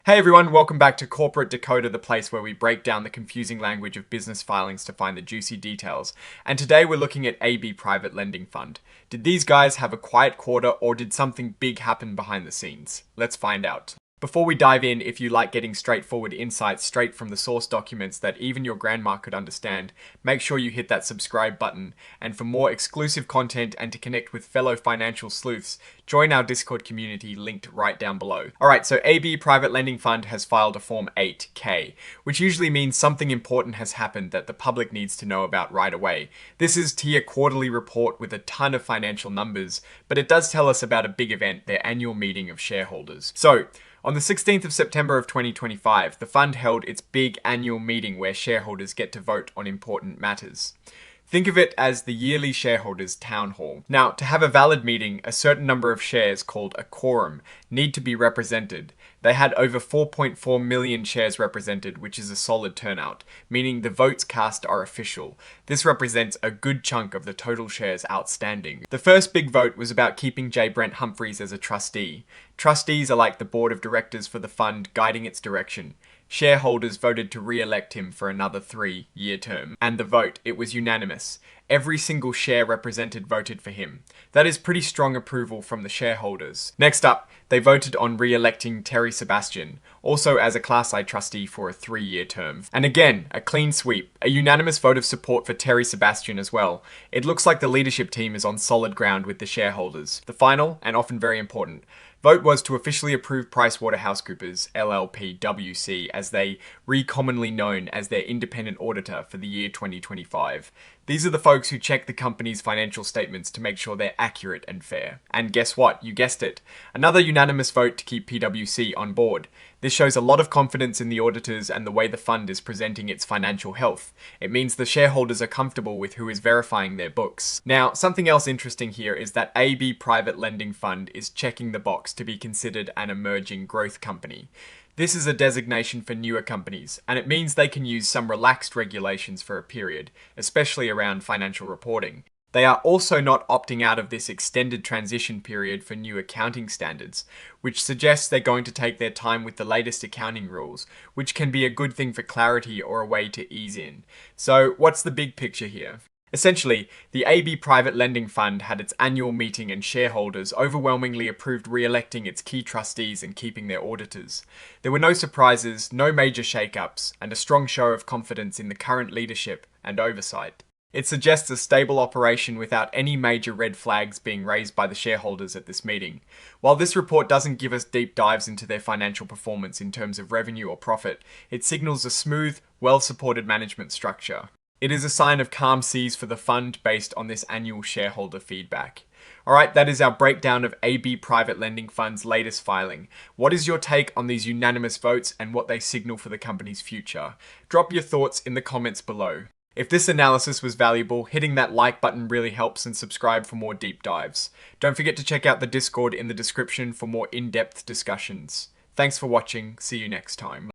Hey everyone, welcome back to Corporate Decoder, the place where we break down the confusing language of business filings to find the juicy details. And today we're looking at AB Private Lending Fund. Did these guys have a quiet quarter or did something big happen behind the scenes? Let's find out. Before we dive in, if you like getting straightforward insights straight from the source documents that even your grandma could understand, make sure you hit that subscribe button. And for more exclusive content and to connect with fellow financial sleuths, join our Discord community linked right down below. Alright, so AB Private Lending Fund has filed a Form 8K, which usually means something important has happened that the public needs to know about right away. This is tier quarterly report with a ton of financial numbers, but it does tell us about a big event, their annual meeting of shareholders. So, on the 16th of September of 2025, the fund held its big annual meeting where shareholders get to vote on important matters. Think of it as the yearly shareholders' town hall. Now, to have a valid meeting, a certain number of shares, called a quorum, need to be represented. They had over 4.4 million shares represented, which is a solid turnout, meaning the votes cast are official. This represents a good chunk of the total shares outstanding. The first big vote was about keeping J. Brent Humphreys as a trustee. Trustees are like the board of directors for the fund, guiding its direction. Shareholders voted to re-elect him for another 3-year term. And the vote, it was unanimous. Every single share represented voted for him. That is pretty strong approval from the shareholders. Next up, they voted on re-electing Terry Sebastian, also as a Class I trustee for a 3-year term. And again, a clean sweep, a unanimous vote of support for Terry Sebastian as well. It looks like the leadership team is on solid ground with the shareholders. The final, and often very important, vote was to officially approve PricewaterhouseCoopers, LLP WC, as they commonly known as their independent auditor for the year 2025. These are the folks who check the company's financial statements to make sure they're accurate and fair. And guess what? You guessed it. Another unanimous vote to keep PwC on board. This shows a lot of confidence in the auditors and the way the fund is presenting its financial health. It means the shareholders are comfortable with who is verifying their books. Now, something else interesting here is that AB Private Lending Fund is checking the box to be considered an emerging growth company. This is a designation for newer companies, and it means they can use some relaxed regulations for a period, especially around financial reporting. They are also not opting out of this extended transition period for new accounting standards, which suggests they're going to take their time with the latest accounting rules, which can be a good thing for clarity or a way to ease in. So, what's the big picture here? Essentially, the AB Private Lending Fund had its annual meeting and shareholders overwhelmingly approved re-electing its key trustees and keeping their auditors. There were no surprises, no major shake-ups, and a strong show of confidence in the current leadership and oversight. It suggests a stable operation without any major red flags being raised by the shareholders at this meeting. While this report doesn't give us deep dives into their financial performance in terms of revenue or profit, it signals a smooth, well-supported management structure. It is a sign of calm seas for the fund based on this annual shareholder feedback. Alright, that is our breakdown of AB Private Lending Fund's latest filing. What is your take on these unanimous votes and what they signal for the company's future? Drop your thoughts in the comments below. If this analysis was valuable, hitting that like button really helps, and subscribe for more deep dives. Don't forget to check out the Discord in the description for more in-depth discussions. Thanks for watching, see you next time.